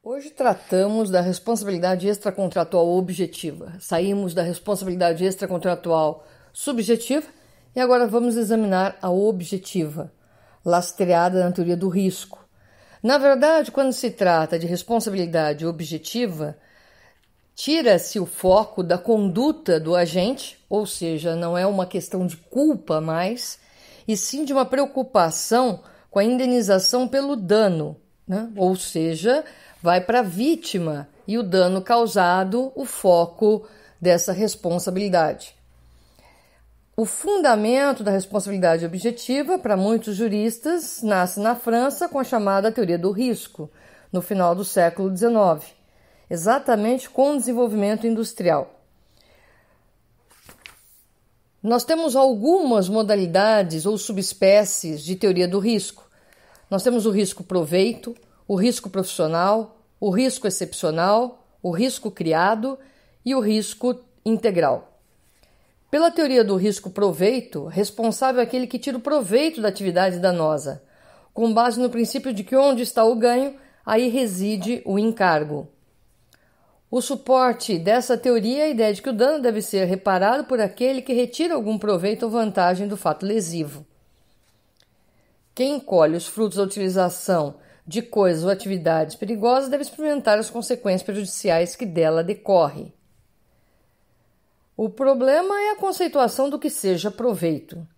Hoje tratamos da responsabilidade extracontratual objetiva. Saímos da responsabilidade extracontratual subjetiva e agora vamos examinar a objetiva, lastreada na teoria do risco. Na verdade, quando se trata de responsabilidade objetiva, tira-se o foco da conduta do agente, ou seja, não é uma questão de culpa mais, e sim de uma preocupação com a indenização pelo dano, né? Ou seja, vai para a vítima e o dano causado, o foco dessa responsabilidade. O fundamento da responsabilidade objetiva, para muitos juristas, nasce na França com a chamada teoria do risco, no final do século XIX, exatamente com o desenvolvimento industrial. Nós temos algumas modalidades ou subespécies de teoria do risco. Nós temos o risco proveito, o risco profissional, o risco excepcional, o risco criado e o risco integral. Pela teoria do risco proveito, responsável é aquele que tira o proveito da atividade danosa, com base no princípio de que onde está o ganho, aí reside o encargo. O suporte dessa teoria é a ideia de que o dano deve ser reparado por aquele que retira algum proveito ou vantagem do fato lesivo. Quem colhe os frutos da utilização de coisas ou atividades perigosas deve experimentar as consequências prejudiciais que dela decorrem. O problema é a conceituação do que seja proveito.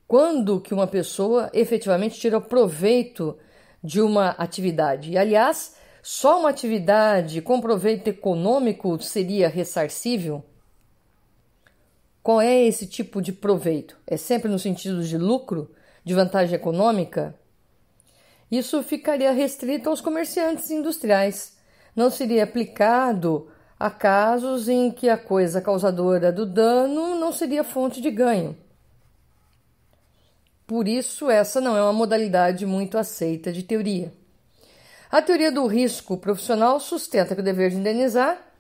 Quando que uma pessoa efetivamente tira proveito de uma atividade. E, aliás, só uma atividade com proveito econômico seria ressarcível? Qual é esse tipo de proveito? É sempre no sentido de lucro, de vantagem econômica? Isso ficaria restrito aos comerciantes industriais. Não seria aplicado a casos em que a coisa causadora do dano não seria fonte de ganho. Por isso, essa não é uma modalidade muito aceita de teoria. A teoria do risco profissional sustenta que o dever de indenizar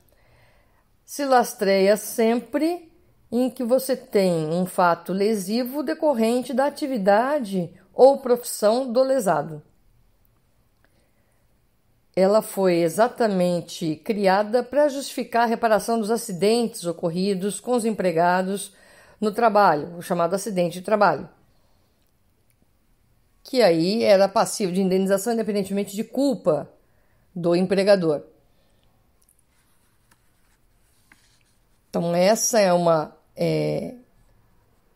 se lastreia sempre em que você tem um fato lesivo decorrente da atividade ou profissão do lesado. Ela foi exatamente criada para justificar a reparação dos acidentes ocorridos com os empregados no trabalho, o chamado acidente de trabalho, que aí era passivo de indenização independentemente de culpa do empregador. Então essa é uma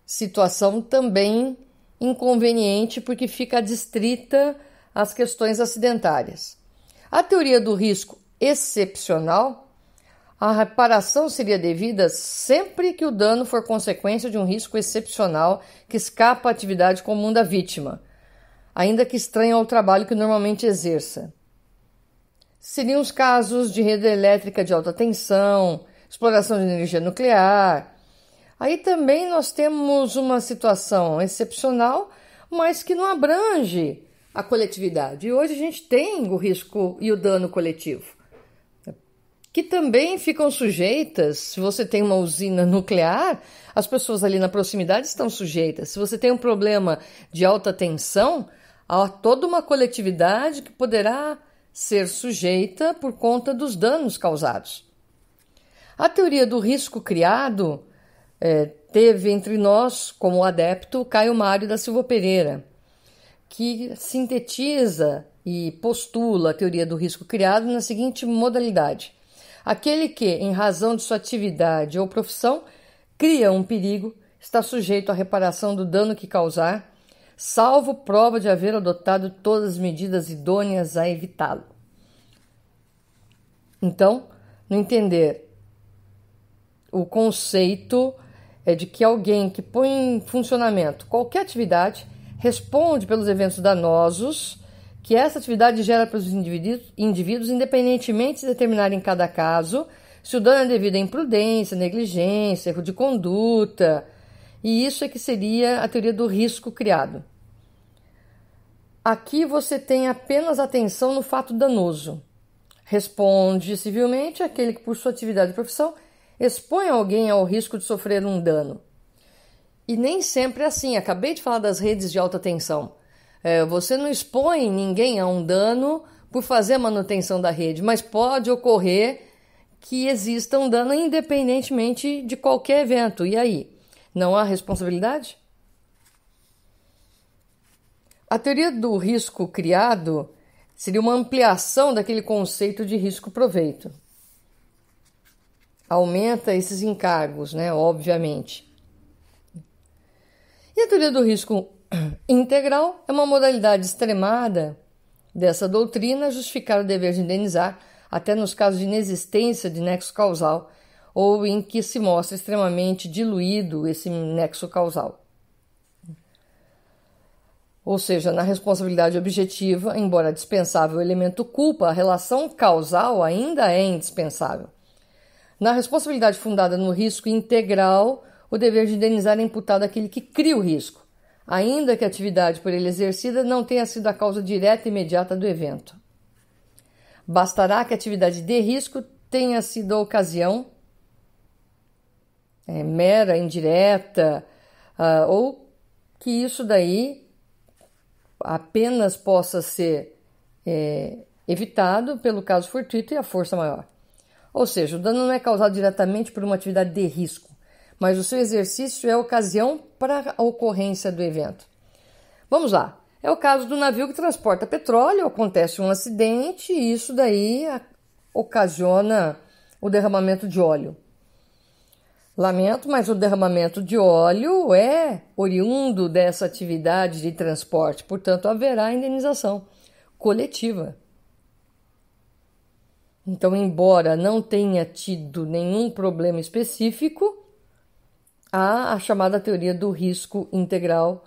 situação também inconveniente porque fica adstrita às questões acidentárias. A teoria do risco excepcional, a reparação seria devida sempre que o dano for consequência de um risco excepcional que escapa à atividade comum da vítima, ainda que estranho ao trabalho que normalmente exerça. Seriam os casos de rede elétrica de alta tensão, exploração de energia nuclear. Aí também nós temos uma situação excepcional, mas que não abrange a coletividade. E hoje a gente tem o risco e o dano coletivo, que também ficam sujeitas. Se você tem uma usina nuclear, as pessoas ali na proximidade estão sujeitas. Se você tem um problema de alta tensão, há toda uma coletividade que poderá ser sujeita por conta dos danos causados. A teoria do risco criado teve entre nós, como adepto, Caio Mário da Silva Pereira, que sintetiza e postula a teoria do risco criado na seguinte modalidade: aquele que, em razão de sua atividade ou profissão, cria um perigo, está sujeito à reparação do dano que causar, salvo prova de haver adotado todas as medidas idôneas a evitá-lo. Então, no entender, o conceito é de que alguém que põe em funcionamento qualquer atividade responde pelos eventos danosos que essa atividade gera para os indivíduos, independentemente de determinar em cada caso se o dano é devido à imprudência, negligência, erro de conduta, e isso é que seria a teoria do risco criado. Aqui você tem apenas atenção no fato danoso. Responde civilmente aquele que, por sua atividade e profissão, expõe alguém ao risco de sofrer um dano. E nem sempre é assim. Acabei de falar das redes de alta tensão. Você não expõe ninguém a um dano por fazer a manutenção da rede, mas pode ocorrer que exista um dano independentemente de qualquer evento. E aí? Não há responsabilidade? A teoria do risco criado seria uma ampliação daquele conceito de risco-proveito. Aumenta esses encargos, né? Obviamente. E a teoria do risco integral é uma modalidade extremada dessa doutrina a justificar o dever de indenizar, até nos casos de inexistência de nexo causal ou em que se mostra extremamente diluído esse nexo causal. Ou seja, na responsabilidade objetiva, embora dispensável o elemento culpa, a relação causal ainda é indispensável. Na responsabilidade fundada no risco integral, o dever de indenizar é imputado àquele que cria o risco, ainda que a atividade por ele exercida não tenha sido a causa direta e imediata do evento. Bastará que a atividade de risco tenha sido a ocasião mera, indireta, ou que isso daí apenas possa ser evitado pelo caso fortuito e a força maior. Ou seja, o dano não é causado diretamente por uma atividade de risco, mas o seu exercício é a ocasião para a ocorrência do evento. Vamos lá. É o caso do navio que transporta petróleo, acontece um acidente e isso daí ocasiona o derramamento de óleo. Lamento, mas o derramamento de óleo é oriundo dessa atividade de transporte, portanto haverá indenização coletiva. Então, embora não tenha tido nenhum problema específico, há a chamada teoria do risco integral,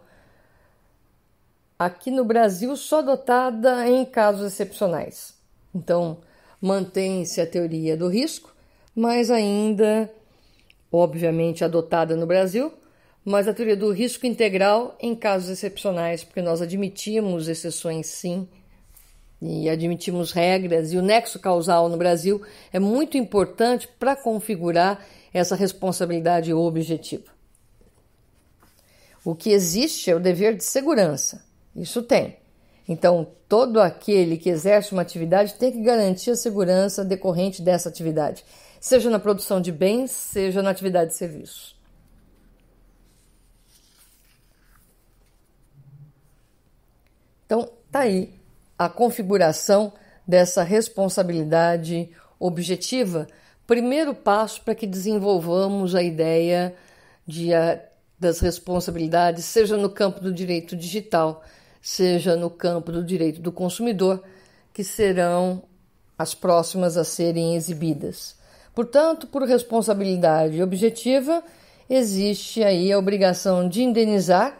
aqui no Brasil só adotada em casos excepcionais. Então, mantém-se a teoria do risco, mas ainda, obviamente, adotada no Brasil, mas a teoria do risco integral em casos excepcionais, porque nós admitimos exceções sim, e admitimos regras, e o nexo causal no Brasil é muito importante para configurar essa responsabilidade objetiva. O que existe é o dever de segurança, isso tem. Então, todo aquele que exerce uma atividade tem que garantir a segurança decorrente dessa atividade, seja na produção de bens, seja na atividade de serviços. Então, está aí a configuração dessa responsabilidade objetiva, primeiro passo para que desenvolvamos a ideia das responsabilidades, seja no campo do direito digital, seja no campo do direito do consumidor, que serão as próximas a serem exibidas. Portanto, por responsabilidade objetiva, existe aí a obrigação de indenizar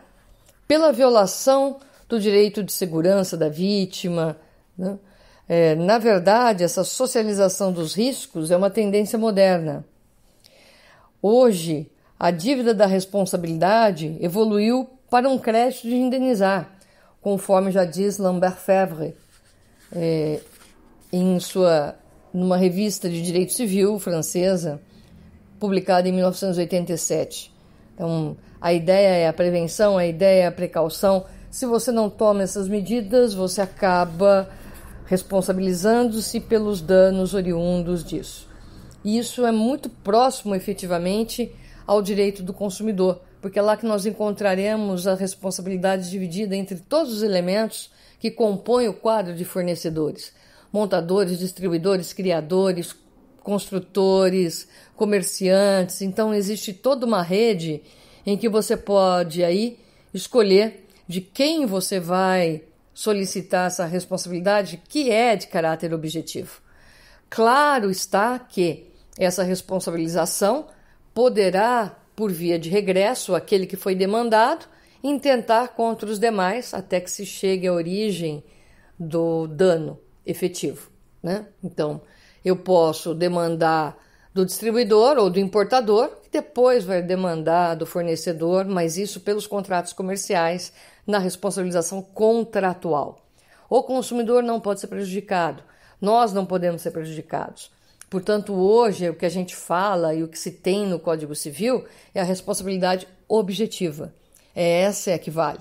pela violação do direito de segurança da vítima, né? Na verdade, essa socialização dos riscos é uma tendência moderna. Hoje, a dívida da responsabilidade evoluiu para um crédito de indenizar, conforme já diz Lambert-Febvre, numa revista de direito civil francesa, publicada em 1987. Então, a ideia é a prevenção, a ideia é a precaução. Se você não toma essas medidas, você acaba responsabilizando-se pelos danos oriundos disso. E isso é muito próximo, efetivamente, ao direito do consumidor, porque é lá que nós encontraremos a responsabilidade dividida entre todos os elementos que compõem o quadro de fornecedores: montadores, distribuidores, criadores, construtores, comerciantes. Então, existe toda uma rede em que você pode aí escolher de quem você vai solicitar essa responsabilidade, que é de caráter objetivo. Claro está que essa responsabilização poderá, por via de regresso, aquele que foi demandado, intentar contra os demais até que se chegue à origem do dano efetivo, né? Então, eu posso demandar do distribuidor ou do importador, que depois vai demandar do fornecedor, mas isso pelos contratos comerciais, na responsabilização contratual. O consumidor não pode ser prejudicado, nós não podemos ser prejudicados. Portanto, hoje, o que a gente fala e o que se tem no Código Civil é a responsabilidade objetiva. Essa é a que vale.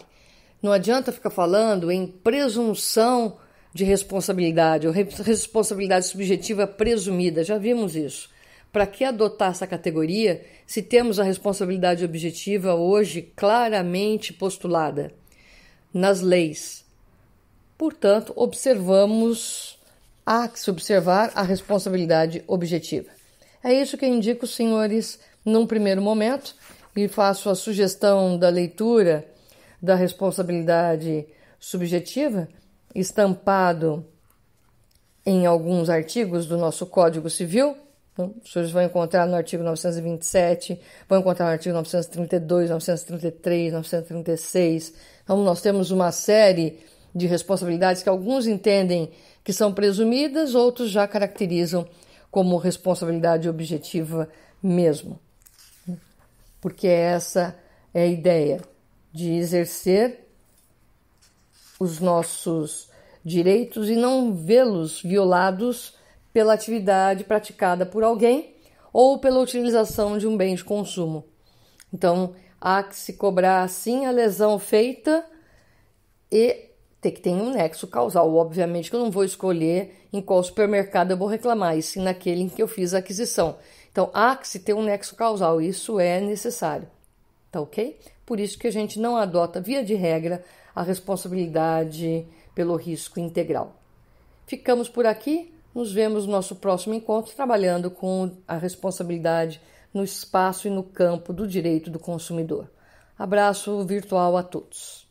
Não adianta ficar falando em presunção de responsabilidade, ou responsabilidade subjetiva presumida. Já vimos isso. Para que adotar essa categoria se temos a responsabilidade objetiva hoje claramente postulada nas leis? Portanto, há que se observar a responsabilidade objetiva. É isso que eu indico, senhores, num primeiro momento, e faço a sugestão da leitura da responsabilidade subjetiva, estampado em alguns artigos do nosso Código Civil. Os senhores vão encontrar no artigo 927, vão encontrar no artigo 932, 933, 936. Então, nós temos uma série de responsabilidades que alguns entendem que são presumidas, outros já caracterizam como responsabilidade objetiva mesmo. Porque essa é a ideia de exercer os nossos direitos e não vê-los violados pela atividade praticada por alguém ou pela utilização de um bem de consumo. Então, há que se cobrar, assim, a lesão feita e ter que ter um nexo causal. Obviamente que eu não vou escolher em qual supermercado eu vou reclamar, e sim naquele em que eu fiz a aquisição. Então, há que se ter um nexo causal, isso é necessário. Tá ok? Por isso que a gente não adota, via de regra, a responsabilidade pelo risco integral. Ficamos por aqui, nos vemos no nosso próximo encontro, trabalhando com a responsabilidade no espaço e no campo do direito do consumidor. Abraço virtual a todos.